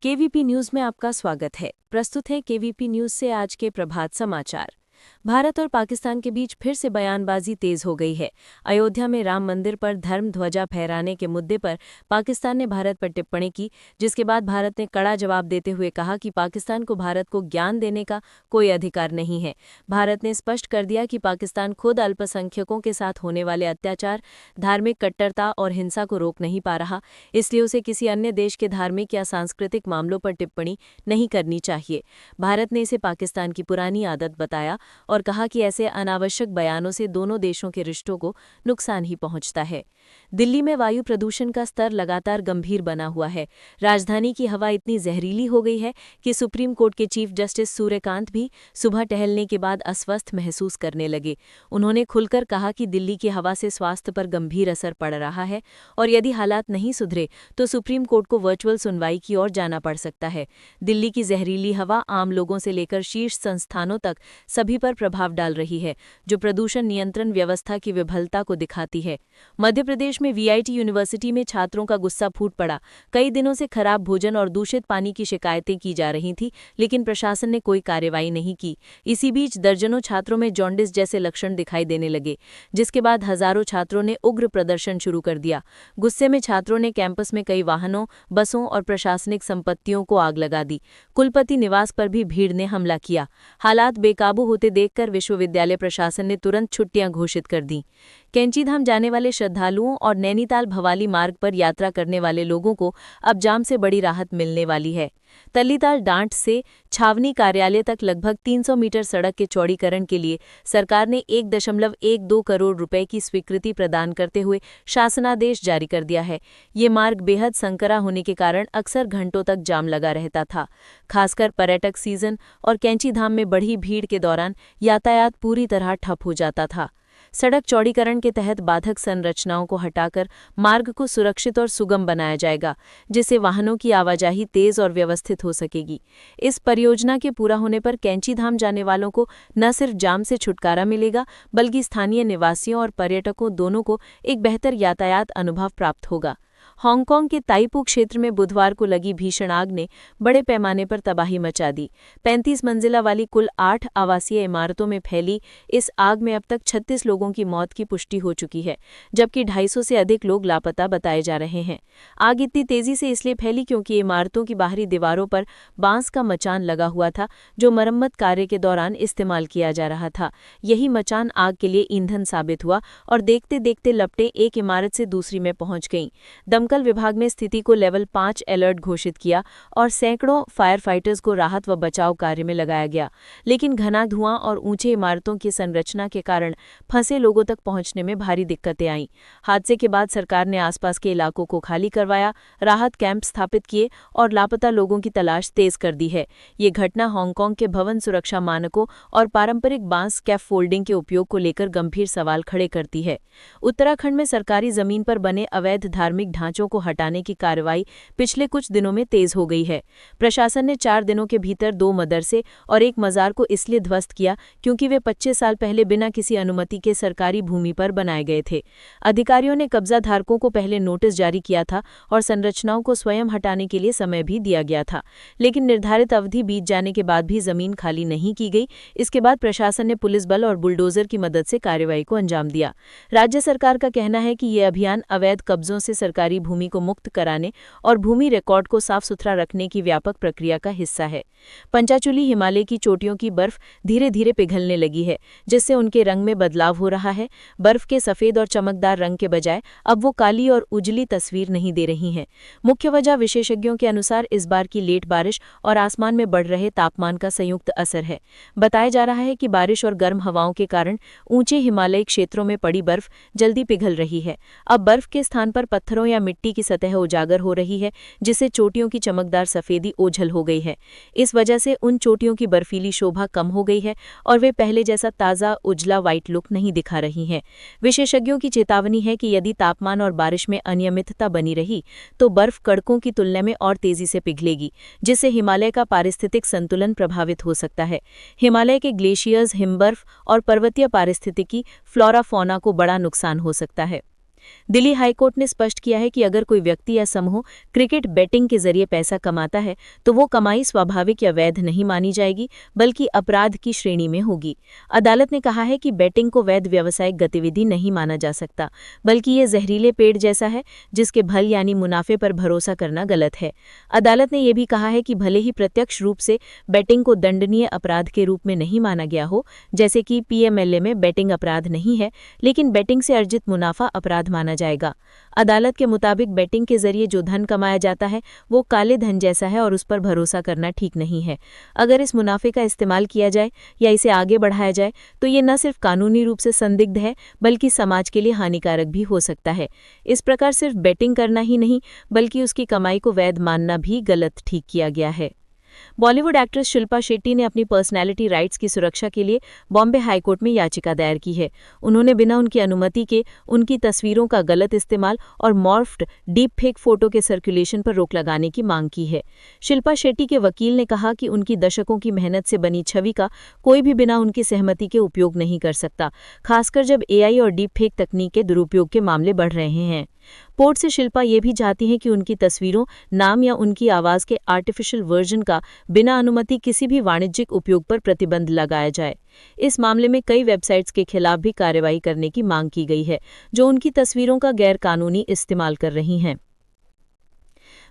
KVP news में आपका स्वागत है। प्रस्तुत है केवीपी न्यूज से आज के प्रभात समाचार। भारत और पाकिस्तान के बीच फिर से बयानबाजी तेज हो गई है। अयोध्या में राम मंदिर पर धर्म ध्वजा फहराने के मुद्दे पर पाकिस्तान ने भारत पर टिप्पणी की, जिसके बाद भारत ने कड़ा जवाब देते हुए कहा कि पाकिस्तान को भारत को ज्ञान देने का कोई अधिकार नहीं है। भारत ने स्पष्ट कर दिया कि पाकिस्तान खुद अल्पसंख्यकों के साथ होने वाले अत्याचार, धार्मिक कट्टरता और हिंसा को रोक नहीं पा रहा, इसलिए उसे किसी अन्य देश के धार्मिक या सांस्कृतिक मामलों पर टिप्पणी नहीं करनी चाहिए। भारत ने इसे पाकिस्तान की पुरानी आदत बताया और कहा कि ऐसे अनावश्यक बयानों से दोनों देशों के रिश्तों को नुकसान ही पहुंचता है। दिल्ली में वायु प्रदूषण का स्तर लगातार गंभीर बना हुआ है। राजधानी की हवा इतनी जहरीली हो गई है कि सुप्रीम कोर्ट के चीफ जस्टिस सूर्यकांत भी सुबह टहलने के बाद अस्वस्थ महसूस करने लगे। उन्होंने खुलकर कहा कि दिल्ली की हवा से स्वास्थ्य पर गंभीर असर पड़ रहा है और यदि हालात नहीं सुधरे तो सुप्रीम कोर्ट को वर्चुअल सुनवाई की ओर जाना पड़ सकता है। दिल्ली की जहरीली हवा आम लोगों से लेकर शीर्ष संस्थानों तक सभी पर प्रभाव डाल रही है, जो प्रदूषण नियंत्रण व्यवस्था की विफलता को दिखाती है। मध्य प्रदेश में वीआईटी यूनिवर्सिटी में छात्रों का गुस्सा फूट पड़ा। कई दिनों से खराब भोजन और दूषित पानी की शिकायतें की जा रही थीं, लेकिन प्रशासन ने कोई कार्रवाई नहीं की। इसी बीच दर्जनों छात्रों में जॉन्डिस जैसे लक्षण दिखाई देने लगे, जिसके बाद हजारों छात्रों ने उग्र प्रदर्शन शुरू कर दिया। गुस्से में छात्रों ने कैंपस में कई वाहनों, बसों और प्रशासनिक संपत्तियों को आग लगा दी। कुलपति निवास पर भी भीड़ ने हमला किया। हालात बेकाबू होते देखकर विश्वविद्यालय प्रशासन ने तुरंत छुट्टियां घोषित कर दी। कैंचीधाम जाने वाले श्रद्धालुओं और नैनीताल भवाली मार्ग पर यात्रा करने वाले लोगों को अब जाम से बड़ी राहत मिलने वाली है। तल्लीताल डांट से छावनी कार्यालय तक लगभग 300 मीटर सड़क के चौड़ीकरण के लिए सरकार ने 1.12 करोड़ रुपए की स्वीकृति प्रदान करते हुए शासनादेश जारी कर दिया है। ये मार्ग बेहद संकरा होने के कारण अक्सर घंटों तक जाम लगा रहता था। खासकर पर्यटक सीजन और कैंचीधाम में बढ़ी भीड़ के दौरान यातायात पूरी तरह ठप हो जाता था। सड़क चौड़ीकरण के तहत बाधक संरचनाओं को हटाकर मार्ग को सुरक्षित और सुगम बनाया जाएगा, जिससे वाहनों की आवाजाही तेज और व्यवस्थित हो सकेगी। इस परियोजना के पूरा होने पर कैंचीधाम जाने वालों को न सिर्फ जाम से छुटकारा मिलेगा, बल्कि स्थानीय निवासियों और पर्यटकों दोनों को एक बेहतर यातायात अनुभव प्राप्त होगा। हांगकांग के ताइपू क्षेत्र में बुधवार को लगी भीषण आग ने बड़े पैमाने पर तबाही मचा दी। 35 मंजिला वाली कुल 8 आवासीय इमारतों में फैली इस आग में अब तक 36 लोगों की मौत की पुष्टि हो चुकी है, जबकि 250 से अधिक लोग लापता बताए जा रहे हैं। आग इतनी तेजी से इसलिए फैली क्योंकि इमारतों की बाहरी दीवारों पर बांस का मचान लगा हुआ था, जो मरम्मत कार्य के दौरान इस्तेमाल किया जा रहा था। यही मचान आग के लिए ईंधन साबित हुआ और देखते देखते लपटें एक इमारत से दूसरी में पहुंच गईं। दमकल विभाग ने स्थिति को लेवल 5 अलर्ट घोषित किया और सैकड़ों फायर फाइटर्स को राहत व बचाव कार्य में लगाया गया, लेकिन घना धुआं और ऊंचे इमारतों की संरचना के कारण फंसे लोगों तक पहुंचने में भारी दिक्कतें आईं। हादसे के बाद सरकार ने आसपास के इलाकों को खाली करवाया, राहत कैंप स्थापित किए और लापता लोगों की तलाश तेज कर दी है। ये घटना हांगकांग के भवन सुरक्षा मानकों और पारंपरिक बांस स्कैफोल्डिंग के उपयोग को लेकर गंभीर सवाल खड़े करती है। उत्तराखंड में सरकारी जमीन पर बने अवैध धार्मिक ढांचों को हटाने की कार्रवाई पिछले कुछ दिनों में तेज हो गई है। प्रशासन ने 4 दिनों के भीतर 2 मदरसे और एक मजार को इसलिए ध्वस्त किया क्योंकि वे 25 साल पहले बिना किसी अनुमति के सरकारी भूमि पर बनाए गए थे। अधिकारियों ने कब्जा धारकों को पहले नोटिस जारी किया था और संरचनाओं को स्वयं हटाने के लिए समय भी दिया गया था, लेकिन निर्धारित अवधि बीत जाने के बाद भी जमीन खाली नहीं की गई। इसके बाद प्रशासन ने पुलिस बल और बुलडोजर की मदद से कार्रवाई को अंजाम दिया। राज्य सरकार का कहना है कि ये अभियान अवैध कब्जों से सरकारी भूमि को मुक्त कराने और भूमि रिकॉर्ड को साफ सुथरा रखने की व्यापक प्रक्रिया का हिस्सा है। पंचाचूली हिमालय की चोटियों की बर्फ धीरे धीरे पिघलने लगी है, जिससे उनके रंग में बदलाव हो रहा है। बर्फ के सफेद और चमकदार रंग के बजाय अब वो काली और उजली तस्वीर नहीं दे रही हैं। मुख्य वजह विशेषज्ञों के अनुसार इस बार की लेट बारिश और आसमान में बढ़ रहे तापमान का संयुक्त असर है। बताया जा रहा है कि बारिश और गर्म हवाओं के कारण ऊंचे हिमालयी क्षेत्रों में पड़ी बर्फ जल्दी पिघल रही है। अब बर्फ के स्थान पर पत्थरों या मिट्टी की सतह उजागर हो रही है, जिससे चोटियों की चमकदार सफेदी ओझल हो गई है। इस वजह से उन चोटियों की बर्फीली शोभा कम हो गई है और वे पहले जैसा ताज़ा उजला व्हाइट लुक नहीं दिखा रही हैं। विशेषज्ञों की चेतावनी है कि यदि तापमान और बारिश में अनियमितता बनी रही तो बर्फ कड़कों की तुलना में और तेजी से पिघलेगी, जिससे हिमालय का पारिस्थितिक संतुलन प्रभावित हो सकता है। हिमालय के ग्लेशियर्स, हिमबर्फ और पर्वतीय पारिस्थितिकी फ्लोरा फौना को बड़ा नुकसान हो सकता है। दिल्ली हाईकोर्ट ने स्पष्ट किया है कि अगर कोई व्यक्ति या समूह क्रिकेट बेटिंग के जरिए पैसा कमाता है तो वो कमाई स्वाभाविक या वैध नहीं मानी जाएगी, बल्कि अपराध की श्रेणी में होगी। अदालत ने कहा है कि बेटिंग को वैध व्यावसायिक गतिविधि नहीं माना जा सकता, बल्कि ये जहरीले पेड़ जैसा है जिसके भल यानी मुनाफे पर भरोसा करना गलत है। अदालत ने यह भी कहा है कि भले ही प्रत्यक्ष रूप से बेटिंग को दंडनीय अपराध के रूप में नहीं माना गया हो, जैसे कि पीएमएलए में बेटिंग अपराध नहीं है, लेकिन बेटिंग से अर्जित मुनाफा अपराध माना जाएगा। अदालत के मुताबिक बेटिंग के जरिए जो धन कमाया जाता है वो काले धन जैसा है और उस पर भरोसा करना ठीक नहीं है। अगर इस मुनाफे का इस्तेमाल किया जाए या इसे आगे बढ़ाया जाए तो ये न सिर्फ कानूनी रूप से संदिग्ध है, बल्कि समाज के लिए हानिकारक भी हो सकता है। इस प्रकार सिर्फ बेटिंग करना ही नहीं, बल्कि उसकी कमाई को वैध मानना भी गलत ठीक किया गया है। बॉलीवुड एक्ट्रेस शिल्पा शेट्टी ने अपनी पर्सनैलिटी राइट्स की सुरक्षा के लिए बॉम्बे हाईकोर्ट में याचिका दायर की है। उन्होंने बिना उनकी अनुमति के उनकी तस्वीरों का गलत इस्तेमाल और मॉर्फ्ड डीप फेक फोटो के सर्कुलेशन पर रोक लगाने की मांग की है। शिल्पा शेट्टी के वकील ने कहा कि उनकी दशकों की मेहनत से बनी छवि का कोई भी बिना उनकी सहमति के उपयोग नहीं कर सकता, खासकर जब एआई और डीप फेक तकनीक के दुरुपयोग के मामले बढ़ रहे हैं। कोर्ट से शिल्पा ये भी चाहती हैं कि उनकी तस्वीरों, नाम या उनकी आवाज के आर्टिफिशियल वर्जन का बिना अनुमति किसी भी वाणिज्यिक उपयोग पर प्रतिबंध लगाया जाए। इस मामले में कई वेबसाइट्स के खिलाफ भी कार्रवाई करने की मांग की गई है, जो उनकी तस्वीरों का गैरकानूनी इस्तेमाल कर रही हैं।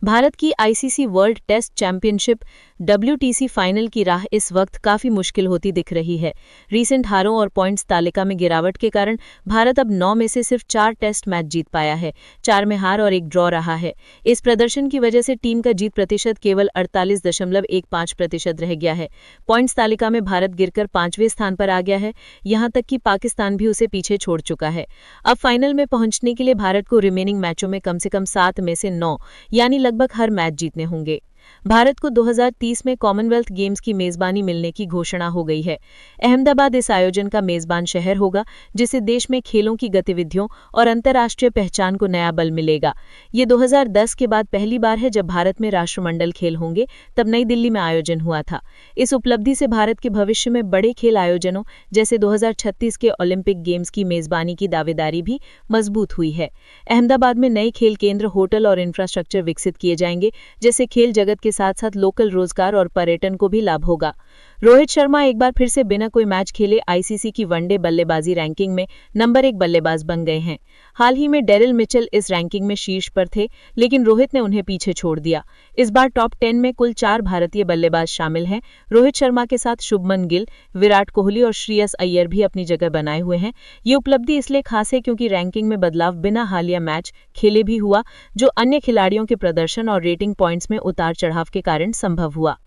भारत की ICC world test championship WTC final की राह इस वक्त काफी मुश्किल होती दिख रही है। रीसेंट हारों और पॉइंट्स तालिका में गिरावट के कारण भारत अब 9 में से सिर्फ 4 टेस्ट मैच जीत पाया है, 4 में हार और 1 ड्रॉ रहा है। इस प्रदर्शन की वजह से टीम का जीत प्रतिशत केवल 48.15% रह गया है। पॉइंट्स तालिका में भारत गिरकर 5वें स्थान पर आ गया है, यहां तक कि पाकिस्तान भी उसे पीछे छोड़ चुका है। अब फाइनल में पहुंचने के लिए भारत को रिमेनिंग मैचों में कम से कम 7 में से 9 यानी लगभग हर मैच जीतने होंगे। भारत को 2030 में कॉमनवेल्थ गेम्स की मेजबानी मिलने की घोषणा हो गई है। अहमदाबाद इस आयोजन का मेजबान शहर होगा, जिससे देश में खेलों की गतिविधियों और अंतर्राष्ट्रीय पहचान को नया बल मिलेगा। ये 2010 के बाद पहली बार है जब भारत में राष्ट्रमंडल खेल होंगे, तब नई दिल्ली में आयोजन हुआ था। इस उपलब्धि से भारत के भविष्य में बड़े खेल आयोजनों जैसे 2036 के ओलंपिक गेम्स की मेजबानी की दावेदारी भी मजबूत हुई है। अहमदाबाद में नए खेल केंद्र, होटल और इंफ्रास्ट्रक्चर विकसित किए जाएंगे, जिससे खेल जगत के साथ साथ लोकल रोजगार और पर्यटन को भी लाभ होगा। रोहित शर्मा एक बार फिर से बिना कोई मैच खेले आईसीसी की वनडे बल्लेबाजी रैंकिंग में नंबर 1 बल्लेबाज बन गए हैं। हाल ही में डेरिल मिचेल इस रैंकिंग में शीर्ष पर थे, लेकिन रोहित ने उन्हें पीछे छोड़ दिया। इस बार टॉप 10 में कुल 4 भारतीय बल्लेबाज शामिल हैं। रोहित शर्मा के साथ शुभमन गिल, विराट कोहली और श्रेयस अय्यर भी अपनी जगह बनाए हुए हैं। ये उपलब्धि इसलिए खास है क्योंकि रैंकिंग में बदलाव बिना हालिया मैच खेले भी हुआ, जो अन्य खिलाड़ियों के प्रदर्शन और रेटिंग पॉइंट्स में उतार चढ़ाव के कारण संभव हुआ।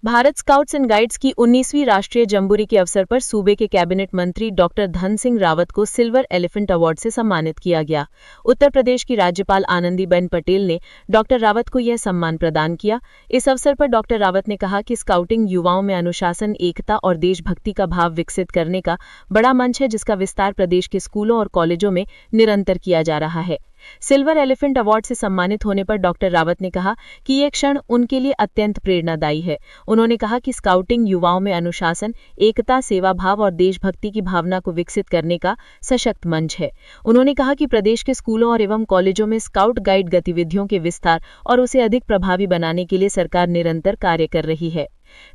भारत स्काउट्स एंड गाइड्स की 19वीं राष्ट्रीय जंबूरी के अवसर पर सूबे के कैबिनेट मंत्री डॉक्टर धन सिंह रावत को सिल्वर एलिफेंट अवार्ड से सम्मानित किया गया। उत्तर प्रदेश की राज्यपाल आनंदीबेन पटेल ने डॉक्टर रावत को यह सम्मान प्रदान किया। इस अवसर पर डॉक्टर रावत ने कहा कि स्काउटिंग युवाओं में अनुशासन, एकता और देशभक्ति का भाव विकसित करने का बड़ा मंच है, जिसका विस्तार प्रदेश के स्कूलों और कॉलेजों में निरंतर किया जा रहा है। सिल्वर एलिफेंट अवार्ड से सम्मानित होने पर डॉक्टर रावत ने कहा कि ये क्षण उनके लिए अत्यंत प्रेरणादायी है। उन्होंने कहा कि स्काउटिंग युवाओं में अनुशासन, एकता, सेवा भाव और देशभक्ति की भावना को विकसित करने का सशक्त मंच है। उन्होंने कहा कि प्रदेश के स्कूलों और एवं कॉलेजों में स्काउट गाइड गतिविधियों के विस्तार और उसे अधिक प्रभावी बनाने के लिए सरकार निरंतर कार्य कर रही है।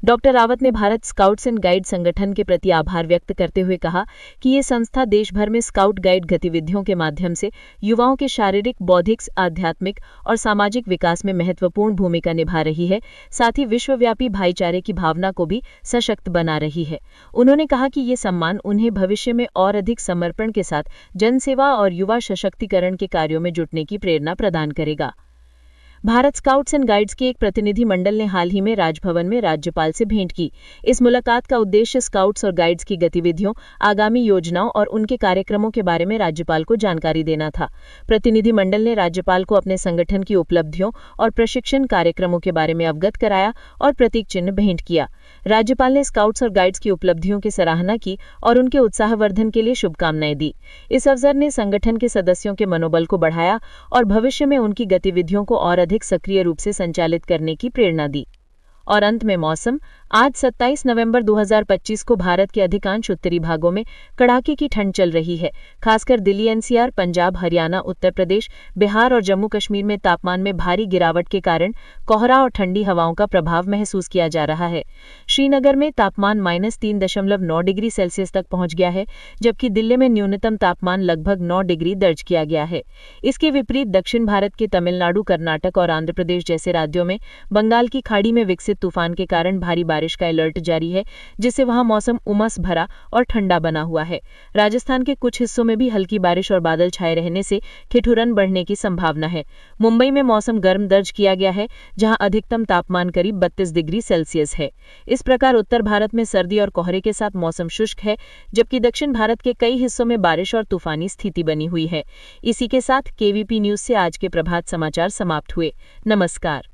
डॉक्टर रावत ने भारत स्काउट्स एंड गाइड संगठन के प्रति आभार व्यक्त करते हुए कहा कि ये संस्था देश भर में स्काउट गाइड गतिविधियों के माध्यम से युवाओं के शारीरिक, बौद्धिक, आध्यात्मिक और सामाजिक विकास में महत्वपूर्ण भूमिका निभा रही है, साथ ही विश्वव्यापी भाईचारे की भावना को भी सशक्त बना रही है। उन्होंने कहा कि ये सम्मान उन्हें भविष्य में और अधिक समर्पण के साथ जनसेवा और युवा सशक्तिकरण के कार्यों में जुटने की प्रेरणा प्रदान करेगा। भारत स्काउट्स एंड गाइड्स के एक प्रतिनिधि मंडल ने हाल ही में राजभवन में राज्यपाल से भेंट की। इस मुलाकात का उद्देश्य स्काउट्स और गाइड्स की गतिविधियों, आगामी योजनाओं और उनके कार्यक्रमों के बारे में राज्यपाल को जानकारी देना था। प्रतिनिधि मंडल ने राज्यपाल को अपने संगठन की उपलब्धियों और प्रशिक्षण कार्यक्रमों के बारे में अवगत कराया और प्रतीक चिन्ह भेंट किया। राज्यपाल ने स्काउट्स और गाइड्स की उपलब्धियों की सराहना की और उनके उत्साहवर्धन के लिए शुभकामनाएं दी। इस अवसर ने संगठन के सदस्यों के मनोबल को बढ़ाया और भविष्य में उनकी गतिविधियों को और अधिक सक्रिय रूप से संचालित करने की प्रेरणा दी। और अंत में मौसम। आज 27 नवंबर 2025 को भारत के अधिकांश उत्तरी भागों में कड़ाके की ठंड चल रही है। खासकर दिल्ली एनसीआर, पंजाब, हरियाणा, उत्तर प्रदेश, बिहार और जम्मू कश्मीर में तापमान में भारी गिरावट के कारण कोहरा और ठंडी हवाओं का प्रभाव महसूस किया जा रहा है। श्रीनगर में तापमान -3.9 डिग्री सेल्सियस तक पहुंच गया है, जबकि दिल्ली में न्यूनतम तापमान लगभग 9 डिग्री दर्ज किया गया है। इसके विपरीत दक्षिण भारत के तमिलनाडु, कर्नाटक और आंध्र प्रदेश जैसे राज्यों में बंगाल की खाड़ी में विकसित तूफान के कारण भारी बारिश का अलर्ट जारी है, जिससे वहां मौसम उमस भरा और ठंडा बना हुआ है। राजस्थान के कुछ हिस्सों में भी हल्की बारिश और बादल छाए रहने से ठिठुरन बढ़ने की संभावना है। मुंबई में मौसम गर्म दर्ज किया गया है, जहां अधिकतम तापमान करीब 32 डिग्री सेल्सियस है। इस प्रकार उत्तर भारत में सर्दी और कोहरे के साथ मौसम शुष्क है, जबकि दक्षिण भारत के कई हिस्सों में बारिश और तूफानी स्थिति बनी हुई है। इसी के साथ केवीपी न्यूज से आज के प्रभात समाचार समाप्त हुए। नमस्कार।